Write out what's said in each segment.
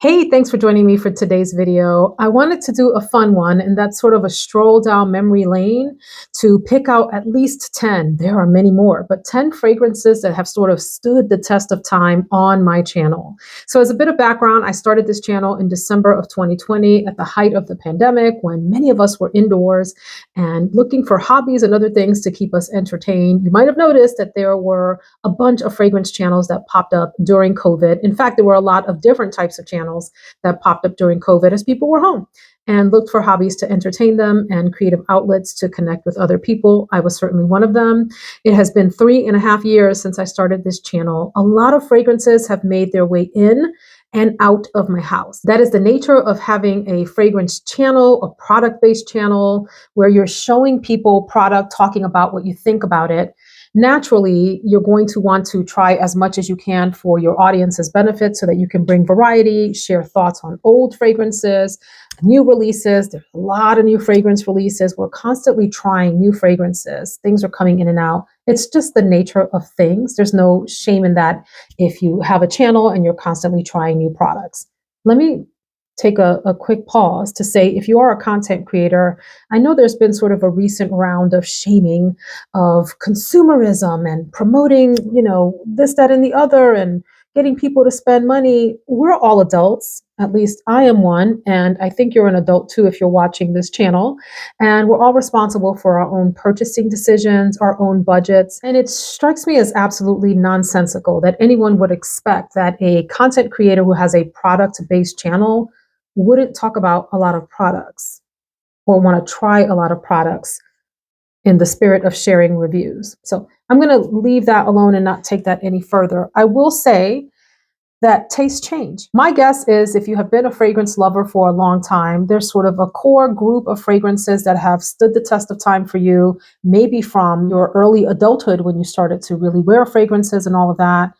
Hey, thanks for joining me for today's video. I wanted to do a fun one, and that's sort of a stroll down memory lane to pick out at least 10. There are many more, but 10 fragrances that have sort of stood the test of time on my channel. So as a bit of background, I started this channel in December of 2020 at the height of the pandemic when many of us were indoors and looking for hobbies and other things to keep us entertained. You might have noticed that there were a bunch of fragrance channels that popped up during COVID. In fact, there were a lot of different types of channels that popped up during COVID as people were home and looked for hobbies to entertain them and creative outlets to connect with other people. I was certainly one of them. It has been 3.5 years since I started this channel. A lot of fragrances have made their way in and out of my house. That is the nature of having a fragrance channel, a product-based channel, where you're showing people product, talking about what you think about it. Naturally, you're going to want to try as much as you can for your audience's benefit so that you can bring variety, share thoughts on old fragrances, new releases. There's a lot of new fragrance releases. We're constantly trying new fragrances. Things are coming in and out. It's just the nature of things. There's no shame in that if you have a channel and you're constantly trying new products. Let me take a quick pause to say, if you are a content creator, I know there's been sort of a recent round of shaming of consumerism and promoting, this, that, and the other, and getting people to spend money. We're all adults. At least I am one. And I think you're an adult too if you're watching this channel. And we're all responsible for our own purchasing decisions, our own budgets. And it strikes me as absolutely nonsensical that anyone would expect that a content creator who has a product-based channel wouldn't talk about a lot of products or want to try a lot of products in the spirit of sharing reviews. So I'm going to leave that alone and not take that any further. I will say that tastes change. My guess is if you have been a fragrance lover for a long time, there's sort of a core group of fragrances that have stood the test of time for you, maybe from your early adulthood when you started to really wear fragrances and all of that.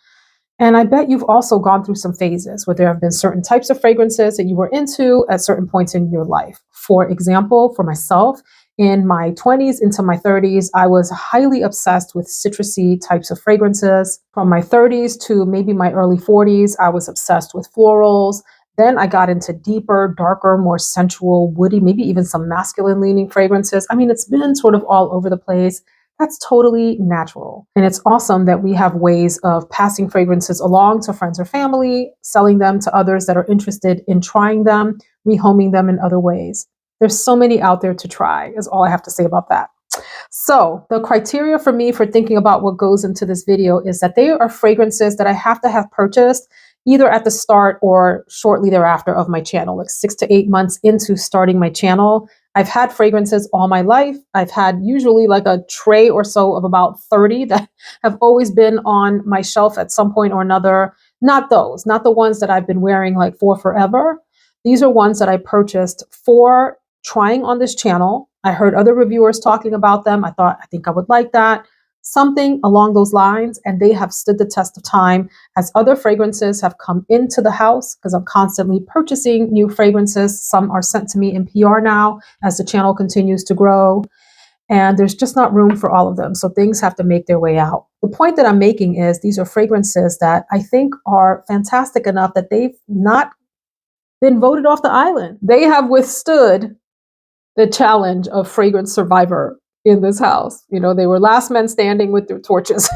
And I bet you've also gone through some phases where there have been certain types of fragrances that you were into at certain points in your life. For example, for myself, in my 20s into my 30s, I was highly obsessed with citrusy types of fragrances. From my 30s to maybe my early 40s, I was obsessed with florals. Then I got into deeper, darker, more sensual, woody, maybe even some masculine leaning fragrances. I mean, it's been sort of all over the place. That's totally natural. And it's awesome that we have ways of passing fragrances along to friends or family, selling them to others that are interested in trying them, rehoming them in other ways. There's so many out there to try, is all I have to say about that. So the criteria for me for thinking about what goes into this video is that they are fragrances that I have to have purchased either at the start or shortly thereafter of my channel, like 6 to 8 months into starting my channel. I've had fragrances all my life. I've had usually like a tray or so of about 30 that have always been on my shelf at some point or another. Not those, not the ones that I've been wearing like for forever. These are ones that I purchased for trying on this channel. I heard other reviewers talking about them. I thought, I think I would like that. Something along those lines, and they have stood the test of time as other fragrances have come into the house because I'm constantly purchasing new fragrances. Some are sent to me in PR now as the channel continues to grow, and there's just not room for all of them. So things have to make their way out. The point that I'm making is these are fragrances that I think are fantastic enough that they've not been voted off the island. They have withstood the challenge of fragrance survivor in this house. They were last men standing with their torches.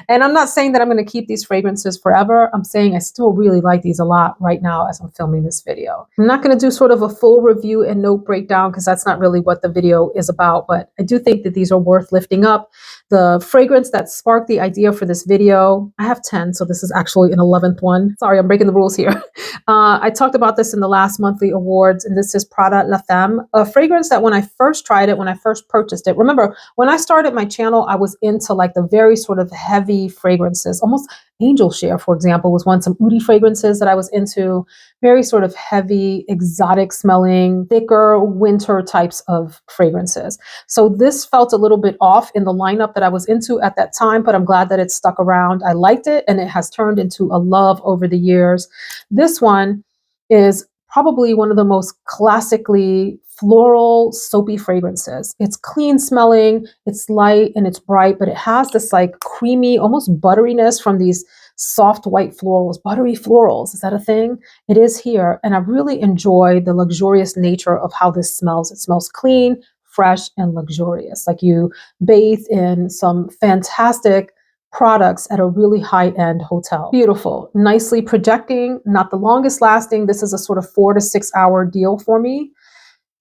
And I'm not saying that I'm going to keep these fragrances forever. I'm saying I still really like these a lot right now as I'm filming this video. I'm not going to do sort of a full review and note breakdown because that's not really what the video is about, but I do think that these are worth lifting up. The fragrance that sparked the idea for this video, I have 10, so this is actually an 11th one. Sorry, I'm breaking the rules here. I talked about this in the last monthly awards, and this is Prada Laam, a fragrance that when I first tried it, when I first purchased it, remember, when I started my channel, I was into like the very sort of heavy fragrances, almost Angel Share, for example, was one, some oudi fragrances that I was into, very sort of heavy, exotic smelling, thicker winter types of fragrances. So this felt a little bit off in the lineup that I was into at that time, but I'm glad that it stuck around. I liked it, and it has turned into a love over the years. This one is probably one of the most classically floral, soapy fragrances. It's clean smelling, it's light and it's bright, but it has this like creamy, almost butteriness from these soft white florals, buttery florals. Is that a thing? It is here. And I really enjoy the luxurious nature of how this smells. It smells clean, fresh, and luxurious. Like you bathe in some fantastic products at a really high-end hotel. Beautiful, nicely projecting, not the longest lasting. This is a sort of 4 to 6 hour deal for me.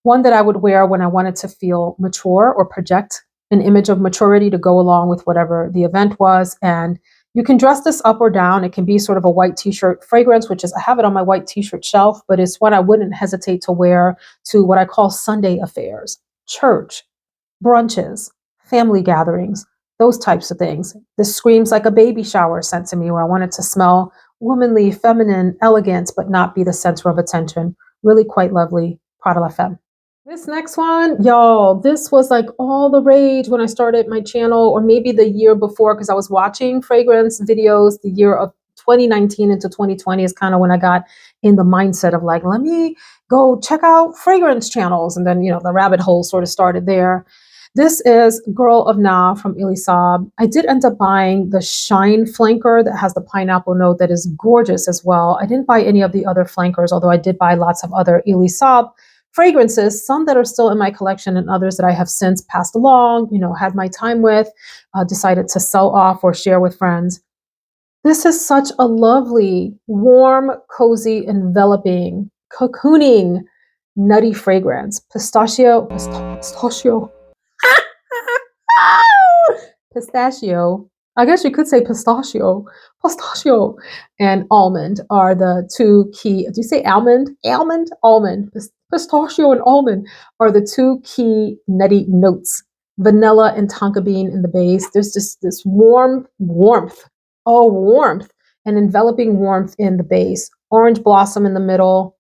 One that I would wear when I wanted to feel mature or project an image of maturity to go along with whatever the event was. And you can dress this up or down. It can be sort of a white t-shirt fragrance, which is, I have it on my white t-shirt shelf, but it's one I wouldn't hesitate to wear to what I call Sunday affairs, church, brunches, family gatherings, those types of things. This screams like a baby shower scent to me, where I want it to smell womanly, feminine, elegant, but not be the center of attention. Really quite lovely. Prada La Femme. This next one, y'all, this was like all the rage when I started my channel, or maybe the year before, because I was watching fragrance videos the year of 2019 into 2020 is kind of when I got in the mindset of like, let me go check out fragrance channels. And then, you know, the rabbit hole sort of started there. This is Girl of Na from Elie Saab. I did end up buying the Shine flanker that has the pineapple note that is gorgeous as well. I didn't buy any of the other flankers, although I did buy lots of other Elie Saab fragrances, some that are still in my collection and others that I have since passed along, you know, had my time with, decided to sell off or share with friends. This is such a lovely, warm, cozy, enveloping, cocooning, nutty fragrance. Pistachio. Pistachio. I guess you could say pistachio. Pistachio and almond are the two key. Do you say almond? Almond? Almond. Pistachio and almond are the two key nutty notes. Vanilla and tonka bean in the base. There's just this warmth, and enveloping warmth in the base. Orange blossom in the middle.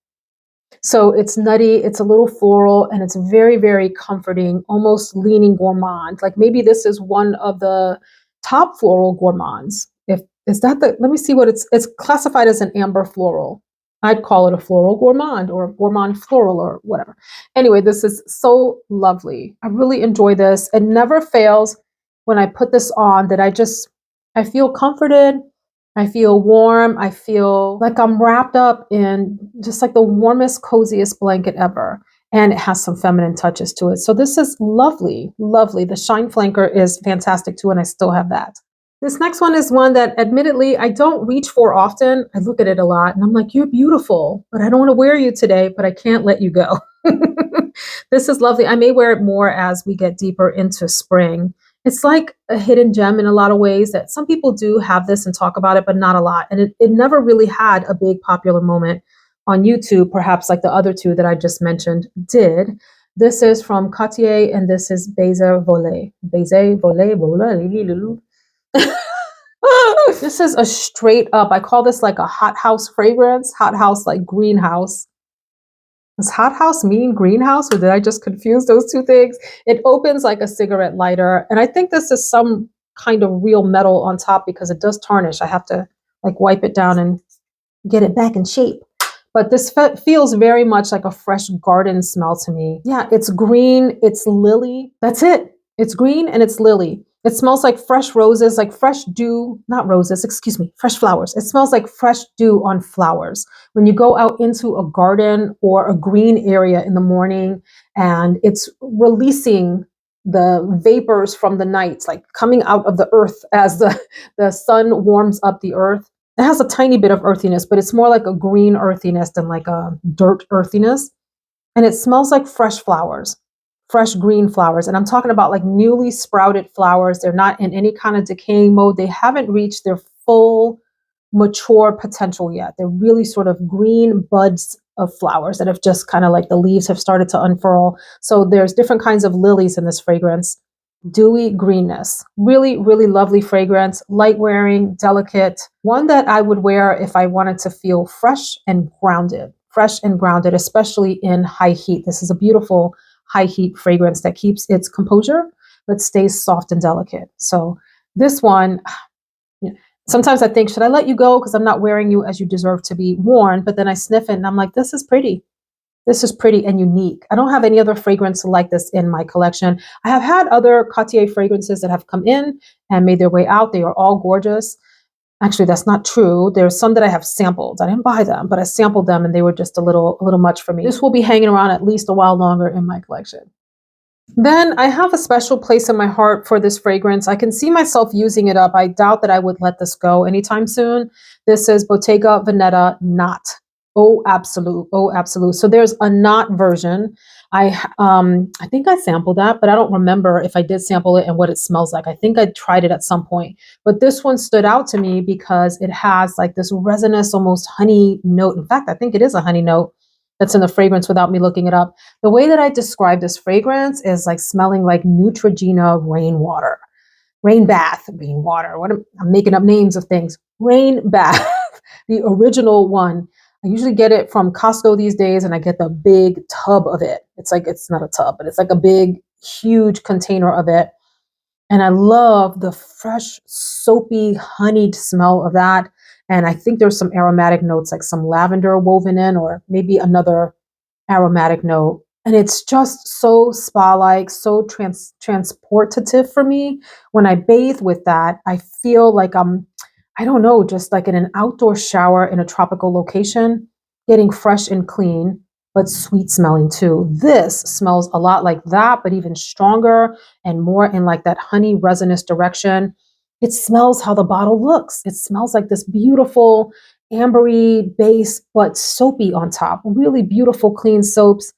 So it's nutty, it's a little floral, and it's very, very comforting, almost leaning gourmand. Like maybe this is one of the top floral gourmands. If is that the, let me see what it's classified as an amber floral. I'd call it a floral gourmand or a gourmand floral or whatever. Anyway, this is so lovely. I really enjoy this. It never fails when I put this on that I feel comforted. I feel warm. I feel like I'm wrapped up in just like the warmest, coziest blanket ever. And it has some feminine touches to it. So this is lovely, lovely. The Shine flanker is fantastic too, and I still have that. This next one is one that admittedly I don't reach for often. I look at it a lot and I'm like, you're beautiful, but I don't want to wear you today, but I can't let you go. This is lovely. I may wear it more as we get deeper into spring. It's like a hidden gem in a lot of ways that some people do have this and talk about it, but not a lot. And it never really had a big popular moment on YouTube, perhaps like the other two that I just mentioned did. This is from Cartier and this is Baiser Vole. Baiser Vole. This is a straight up, I call this like a hothouse fragrance, hothouse like greenhouse. Does hothouse mean greenhouse, or did I just confuse those two things? It opens like a cigarette lighter, and I think this is some kind of real metal on top because it does tarnish. I have to like wipe it down and get it back in shape. But this feels very much like a fresh garden smell to me. Yeah, it's green, it's lily. That's it. It's green and it's lily. It smells like fresh roses, like fresh dew, not roses, excuse me, fresh flowers. It smells like fresh dew on flowers. When you go out into a garden or a green area in the morning and it's releasing the vapors from the night, like coming out of the earth as the sun warms up the earth. It has a tiny bit of earthiness, but it's more like a green earthiness than like a dirt earthiness. And it smells like fresh flowers. Fresh green flowers. And I'm talking about like newly sprouted flowers. They're not in any kind of decaying mode. They haven't reached their full mature potential yet. They're really sort of green buds of flowers that have just kind of like the leaves have started to unfurl. So there's different kinds of lilies in this fragrance. Dewy greenness. Really, really lovely fragrance. Light wearing, delicate. One that I would wear if I wanted to feel fresh and grounded. Fresh and grounded, especially in high heat. This is a beautiful high heat fragrance that keeps its composure, but stays soft and delicate. So this one, sometimes I think, should I let you go? Because I'm not wearing you as you deserve to be worn. But then I sniff it and I'm like, this is pretty. This is pretty and unique. I don't have any other fragrance like this in my collection. I have had other Cartier fragrances that have come in and made their way out. They are all gorgeous. Actually, that's not true. There's some that I have sampled. I didn't buy them, but I sampled them and they were just a little much for me. This will be hanging around at least a while longer in my collection. Then I have a special place in my heart for this fragrance. I can see myself using it up. I doubt that I would let this go anytime soon. This is Bottega Veneta Not. Oh, Absolute. Oh, Absolute. So there's a not version. I think I sampled that, but I don't remember if I did sample it and what it smells like. I think I tried it at some point. But this one stood out to me because it has like this resinous, almost honey note. In fact, I think it is a honey note that's in the fragrance without me looking it up. The way that I describe this fragrance is like smelling like Neutrogena rainwater. Rain bath, rainwater. I'm making up names of things. Rain bath, the original one. I usually get it from Costco these days and I get the big tub of it. It's like, it's not a tub, but it's like a big, huge container of it. And I love the fresh, soapy, honeyed smell of that. And I think there's some aromatic notes, like some lavender woven in, or maybe another aromatic note. And it's just so spa-like, so transportative for me. When I bathe with that, I feel like I don't know, just like in an outdoor shower in a tropical location, getting fresh and clean, but sweet smelling too. This smells a lot like that, but even stronger and more in like that honey resinous direction. It smells how the bottle looks. It smells like this beautiful ambery base, but soapy on top. Really beautiful, clean soaps.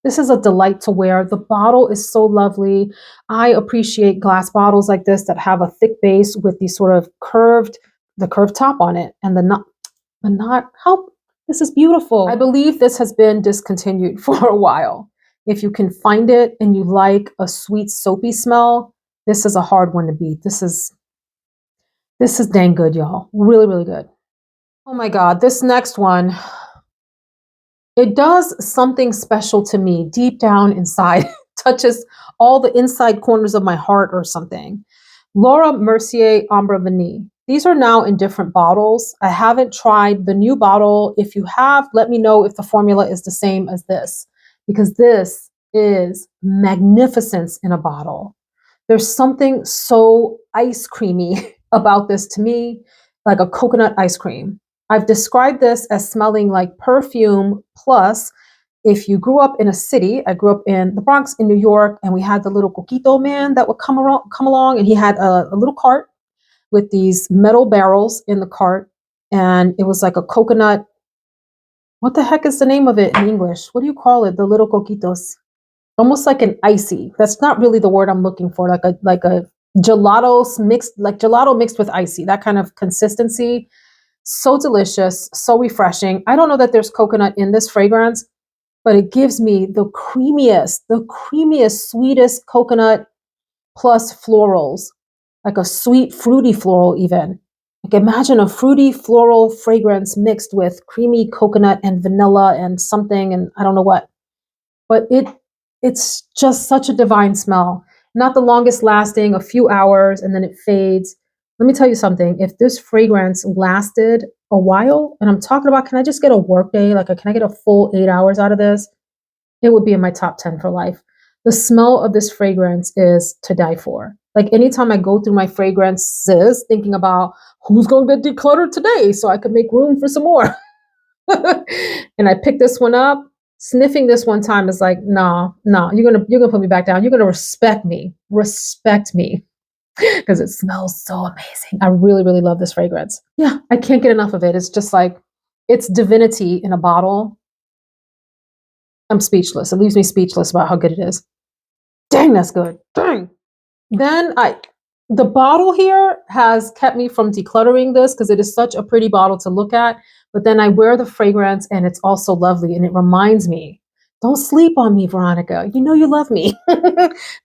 This is a delight to wear. The bottle is so lovely. I appreciate glass bottles like this that have a thick base with these sort of curved top on it, and the knot. How this is beautiful. I believe this has been discontinued for a while. If you can find it and you like a sweet soapy smell, this is a hard one to beat. This is dang good, y'all. Really, really good. Oh my God, this next one, it does something special to me deep down inside. Touches all the inside corners of my heart or something. Laura Mercier Ambre Vanille. These are now in different bottles. I haven't tried the new bottle. If you have, let me know if the formula is the same as this, because this is magnificence in a bottle. There's something so ice creamy about this to me, like a coconut ice cream. I've described this as smelling like perfume plus, if you grew up in a city, I grew up in the Bronx in New York, and we had the little coquito man that would come along, and he had a little cart with these metal barrels in the cart, and it was like a coconut. What the heck is the name of it in English? What do you call it? The little coquitos. Almost like an icy. That's not really the word I'm looking for. Like a gelato mixed with icy. That kind of consistency. So delicious, so refreshing. I don't know that there's coconut in this fragrance, but it gives me the creamiest, sweetest coconut plus florals, like a sweet, fruity floral even. Like imagine a fruity floral fragrance mixed with creamy coconut and vanilla and something, and I don't know what. But it's just such a divine smell. Not the longest lasting, a few hours, and then it fades. Let me tell you something. If this fragrance lasted a while, and I'm talking about, can I just get a work day? Like, can I get a full 8 hours out of this? It would be in my top 10 for life. The smell of this fragrance is to die for. Like anytime I go through my fragrances, thinking about who's going to get decluttered today so I could make room for some more. And I pick this one up, sniffing this one time is like, nah, you're gonna put me back down. You're gonna respect me, because it smells so amazing. I really, really love this fragrance. Yeah, I can't get enough of it. It's just like, it's divinity in a bottle. I'm speechless. It leaves me speechless about how good it is. Dang, that's good. Dang. Then the bottle here has kept me from decluttering this because it is such a pretty bottle to look at. But then I wear the fragrance and it's also lovely. And it reminds me, don't sleep on me, Veronica. You know you love me.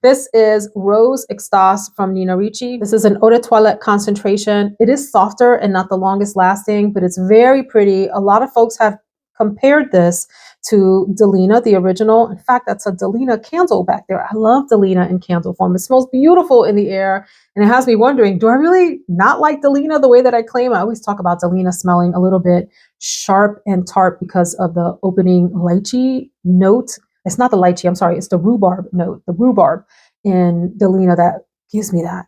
This is Rose Extase from Nina Ricci. This is an eau de toilette concentration. It is softer and not the longest lasting, but it's very pretty. A lot of folks have compared this to Delina, the original. In fact, that's a Delina candle back there. I love Delina in candle form. It smells beautiful in the air. And it has me wondering, do I really not like Delina the way that I claim? I always talk about Delina smelling a little bit sharp and tart because of the opening lychee note. It's not the lychee, I'm sorry. It's the rhubarb note, the rhubarb in Delina that gives me that.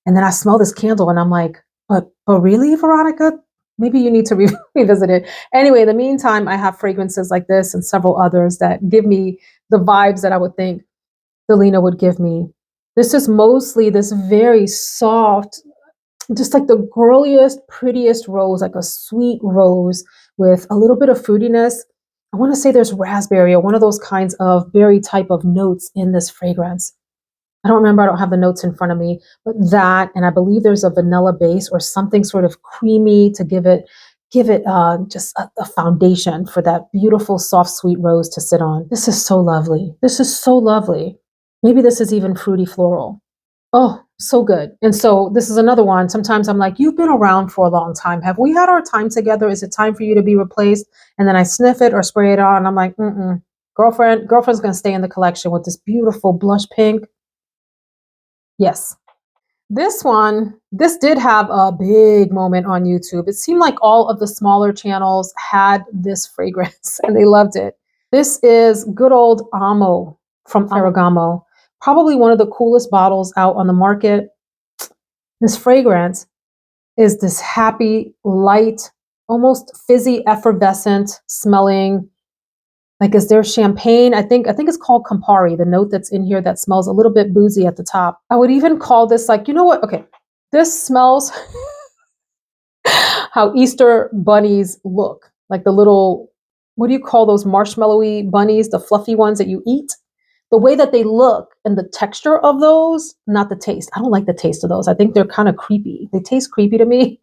And then I smell this candle and I'm like, But really, Veronica, maybe you need to revisit it. Anyway, in the meantime, I have fragrances like this and several others that give me the vibes that I would think Selena would give me. This is mostly this very soft, just like the girliest, prettiest rose, like a sweet rose with a little bit of fruitiness. I want to say there's raspberry or one of those kinds of berry type of notes in this fragrance. I don't remember, I don't have the notes in front of me, but that, and I believe there's a vanilla base or something sort of creamy to give it just a foundation for that beautiful, soft, sweet rose to sit on. This is so lovely. This is so lovely. Maybe this is even fruity floral. Oh, so good. And so this is another one. Sometimes I'm like, you've been around for a long time. Have we had our time together? Is it time for you to be replaced? And then I sniff it or spray it on. And I'm like, girlfriend's going to stay in the collection with this beautiful blush pink. Yes. This one, this did have a big moment on YouTube. It seemed like all of the smaller channels had this fragrance and they loved it. This is good old Amo from Ferragamo. Probably one of the coolest bottles out on the market. This fragrance is this happy, light, almost fizzy, effervescent smelling. Like, is there champagne? I think it's called Campari, the note that's in here that smells a little bit boozy at the top. I would even call this like, you know what? Okay, this smells how Easter bunnies look. Like the little, what do you call those marshmallowy bunnies, the fluffy ones that you eat? The way that they look and the texture of those, not the taste. I don't like the taste of those. I think they're kind of creepy. They taste creepy to me,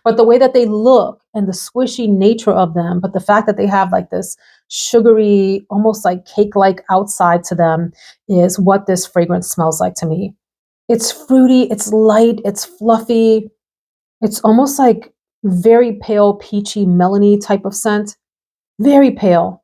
but the way that they look and the squishy nature of them, but the fact that they have like this sugary, almost like cake-like outside to them is what this fragrance smells like to me. It's fruity, it's light, it's fluffy. It's almost like very pale, peachy, melony type of scent. Very pale,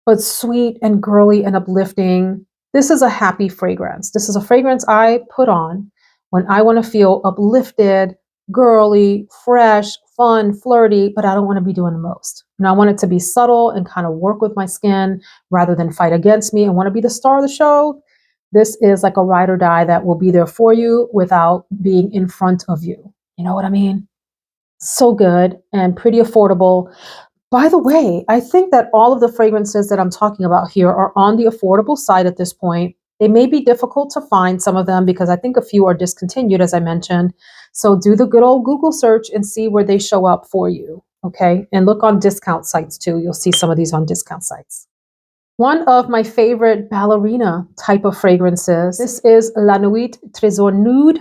but sweet and girly and uplifting. This is a happy fragrance. This is a fragrance I put on when I want to feel uplifted, girly, fresh, fun, flirty, but I don't want to be doing the most. I want it to be subtle and kind of work with my skin rather than fight against me and want to be the star of the show. This is like a ride or die that will be there for you without being in front of you. You know what I mean? So good and pretty affordable. By the way, I think that all of the fragrances that I'm talking about here are on the affordable side at this point. They may be difficult to find, some of them, because I think a few are discontinued, as I mentioned. So do the good old Google search and see where they show up for you, okay? And look on discount sites too. You'll see some of these on discount sites. One of my favorite ballerina type of fragrances, this is La Nuit Tresor Nude.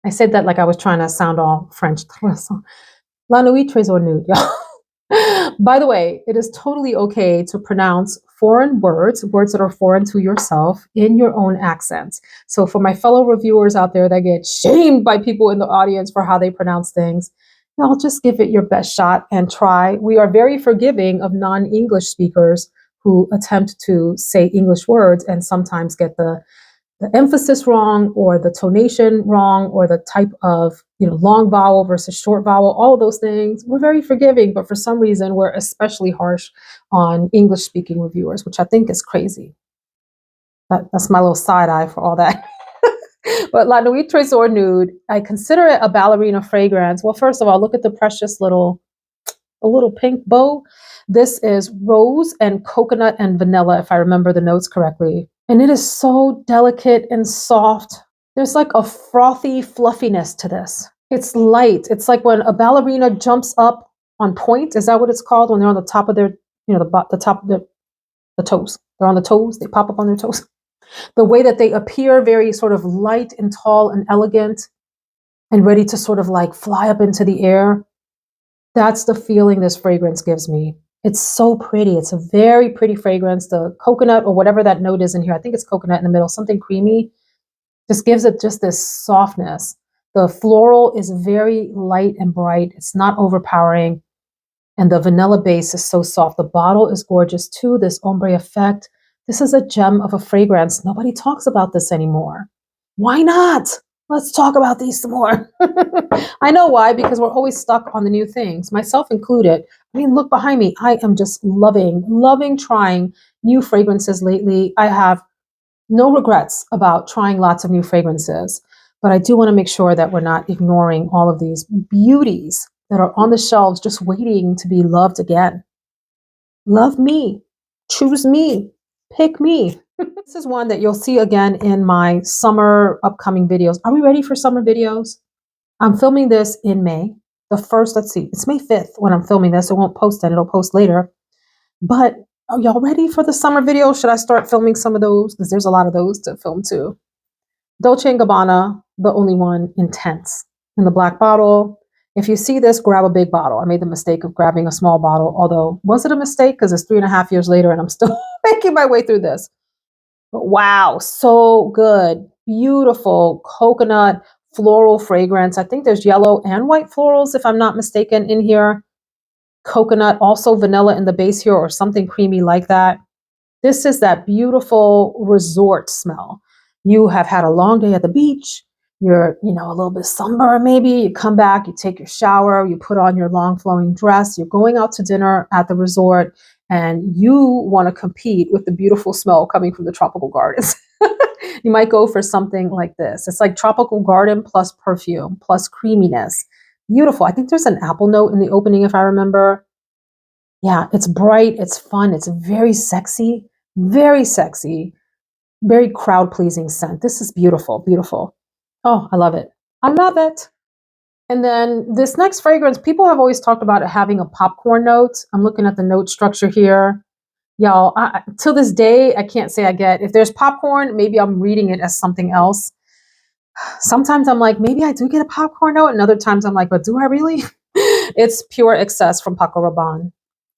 I said that like I was trying to sound all French. La Nuit Tresor Nude, y'all. By the way, it is totally okay to pronounce foreign words that are foreign to yourself in your own accent. So for my fellow reviewers out there that get shamed by people in the audience for how they pronounce things, I'll just give it your best shot and try. We are very forgiving of non-English speakers who attempt to say English words and sometimes get the emphasis wrong or the tonation wrong or the type of, long vowel versus short vowel, all of those things. We're very forgiving, but for some reason, we're especially harsh on English speaking reviewers, which I think is crazy. That's my little side eye for all that. But La Nuit Tresor Nude, I consider it a ballerina fragrance. Well, first of all, look at the precious little pink bow. This is rose and coconut and vanilla, if I remember the notes correctly. And it is so delicate and soft. There's like a frothy fluffiness to this. It's light. It's like when a ballerina jumps up on point. Is that what it's called? When they're on the top of their, the top of the toes. They're on the toes. They pop up on their toes. The way that they appear very sort of light and tall and elegant and ready to sort of like fly up into the air. That's the feeling this fragrance gives me. It's so pretty. It's a very pretty fragrance. The coconut or whatever that note is in here, I think it's coconut in the middle, something creamy, just gives it just this softness. The floral is very light and bright. It's not overpowering. And the vanilla base is so soft. The bottle is gorgeous too, this ombre effect. This is a gem of a fragrance. Nobody talks about this anymore. Why not? Let's talk about these some more. I know why, because we're always stuck on the new things, myself included. I mean, look behind me. I am just loving trying new fragrances lately. I have no regrets about trying lots of new fragrances. But I do want to make sure that we're not ignoring all of these beauties that are on the shelves just waiting to be loved again. Love me, choose me, pick me. This is one that you'll see again in my summer upcoming videos. Are we ready for summer videos? I'm filming this in May. The first, let's see, it's May 5th when I'm filming this. It won't post then, it'll post later. But are y'all ready for the summer video? Should I start filming some of those? Because there's a lot of those to film too. Dolce & Gabbana, the only one, Intense, in the black bottle. If you see this, grab a big bottle. I made the mistake of grabbing a small bottle, although was it a mistake? Because it's 3.5 years later and I'm still making my way through this. But wow, so good. Beautiful coconut floral fragrance. I think there's yellow and white florals, if I'm not mistaken, in here. Coconut, also vanilla in the base here or something creamy like that. This is that beautiful resort smell. You have had a long day at the beach. You're, a little bit sunburned maybe. You come back, you take your shower, you put on your long flowing dress. You're going out to dinner at the resort and you want to compete with the beautiful smell coming from the tropical gardens. You might go for something like this. It's like tropical garden plus perfume plus creaminess. Beautiful. I think there's an apple note in the opening if I remember. Yeah, it's bright, it's fun, it's very sexy, very crowd-pleasing scent. This is beautiful, beautiful. Oh, I love it. I love it. And then this next fragrance, people have always talked about it having a popcorn note. I'm looking at the note structure here. Y'all, till this day, I can't say I get, if there's popcorn, maybe I'm reading it as something else. Sometimes I'm like, maybe I do get a popcorn note. And other times I'm like, but do I really? It's pure Exas from Paco Rabanne.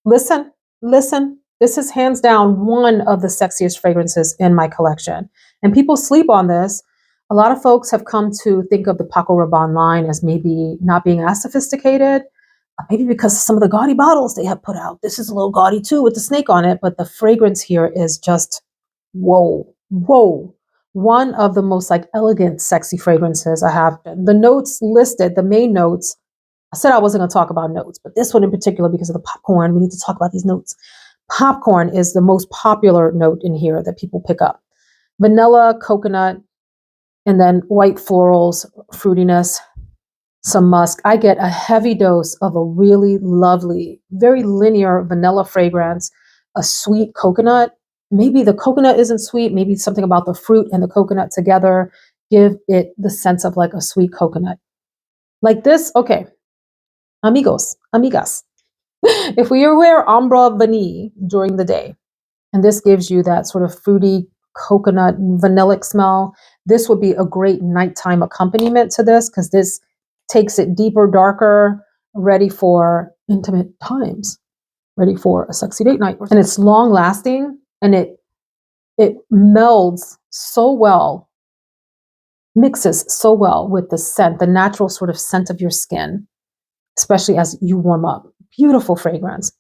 Listen, this is hands down one of the sexiest fragrances in my collection. And people sleep on this. A lot of folks have come to think of the Paco Rabanne line as maybe not being as sophisticated, maybe because of some of the gaudy bottles they have put out. This is a little gaudy too with the snake on it, but the fragrance here is just, whoa. One of the most elegant, sexy fragrances I have. The notes listed, the main notes, I said I wasn't going to talk about notes, but this one in particular, because of the popcorn, we need to talk about these notes. Popcorn is the most popular note in here that people pick up. Vanilla, coconut, and then white florals, fruitiness, some musk. I get a heavy dose of a really lovely, very linear vanilla fragrance, a sweet coconut. Maybe the coconut isn't sweet. Maybe something about the fruit and the coconut together give it the sense of a sweet coconut. Like this, okay. Amigos, amigas. If we wear Ombra Vanille during the day, and this gives you that sort of fruity coconut vanillic smell, this would be a great nighttime accompaniment to this because this takes it deeper, darker, ready for intimate times, ready for a sexy date night. And it's long lasting and it melds so well, mixes so well with the scent, the natural sort of scent of your skin, especially as you warm up. Beautiful fragrance.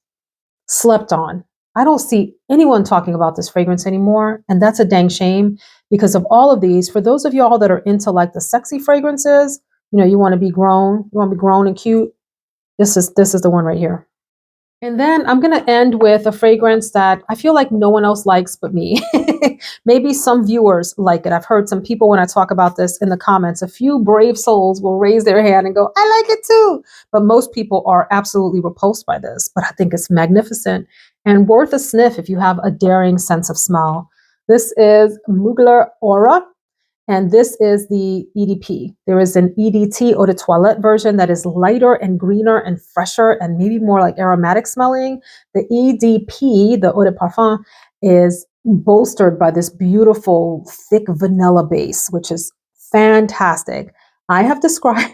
Slept on. I don't see anyone talking about this fragrance anymore. And that's a dang shame because of all of these. For those of y'all that are into the sexy fragrances, you want to be grown, and cute. This is the one right here. And then I'm going to end with a fragrance that I feel like no one else likes but me. Maybe some viewers like it. I've heard some people when I talk about this in the comments, a few brave souls will raise their hand and go, I like it too. But most people are absolutely repulsed by this. But I think it's magnificent and worth a sniff if you have a daring sense of smell. This is Mugler Aura. And this is the EDP. There is an EDT eau de toilette version that is lighter and greener and fresher and maybe more aromatic smelling. The EDP, the eau de parfum, is bolstered by this beautiful thick vanilla base, which is fantastic. I have described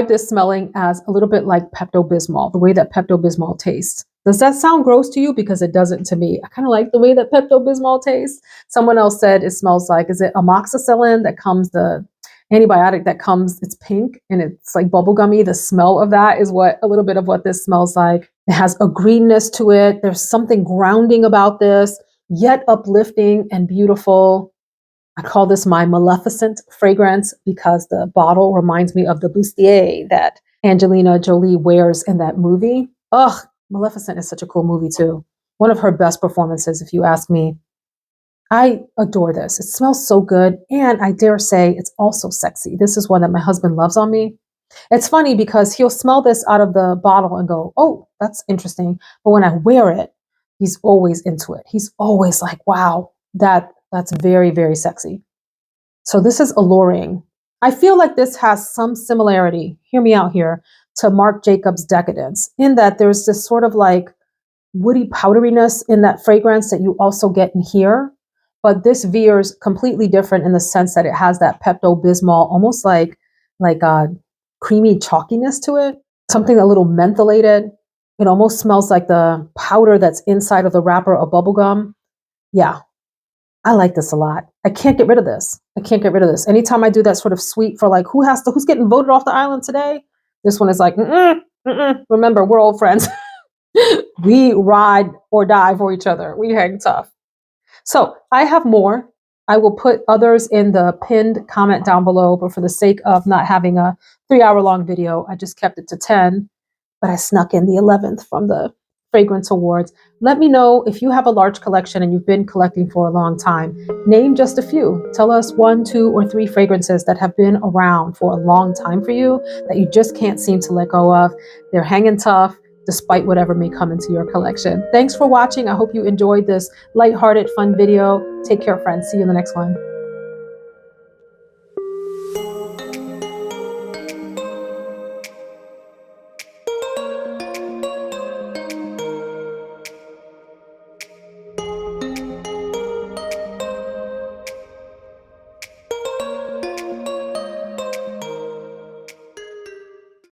this smelling as a little bit like Pepto-Bismol, the way that Pepto-Bismol tastes. Does that sound gross to you? Because it doesn't to me. I kind of like the way that Pepto-Bismol tastes. Someone else said it smells like, is it amoxicillin that comes, the antibiotic that comes, it's pink and it's like bubblegummy. The smell of that is a little bit of what this smells like. It has a greenness to it. There's something grounding about this, yet uplifting and beautiful. I call this my Maleficent fragrance because the bottle reminds me of the bustier that Angelina Jolie wears in that movie. Ugh, Maleficent is such a cool movie too. One of her best performances, if you ask me. I adore this. It smells so good. And I dare say it's also sexy. This is one that my husband loves on me. It's funny because he'll smell this out of the bottle and go, oh, that's interesting. But when I wear it, he's always into it. He's always like, wow, that's very, very sexy. So this is alluring. I feel like this has some similarity, hear me out here, to Marc Jacobs Decadence, in that there's this sort of like woody powderiness in that fragrance that you also get in here. But this veers completely different in the sense that it has that Pepto-Bismol, almost like a creamy chalkiness to it, something a little mentholated. It almost smells like the powder that's inside of the wrapper of bubble gum. Yeah, I like this a lot. I can't get rid of this. I can't get rid of this. Anytime I do that sort of sweep for like who's getting voted off the island today, this one is like, remember, we're old friends. We ride or die for each other. We hang tough. So I have more. I will put others in the pinned comment down below, but for the sake of not having a 3-hour long video, I just kept it to 10, but I snuck in the 11th from the fragrance awards. Let me know if you have a large collection and you've been collecting for a long time. Name just a few. Tell us 1, 2, or 3 fragrances that have been around for a long time for you that you just can't seem to let go of. They're hanging tough despite whatever may come into your collection. Thanks for watching. I hope you enjoyed this lighthearted, fun video. Take care, friends. See you in the next one.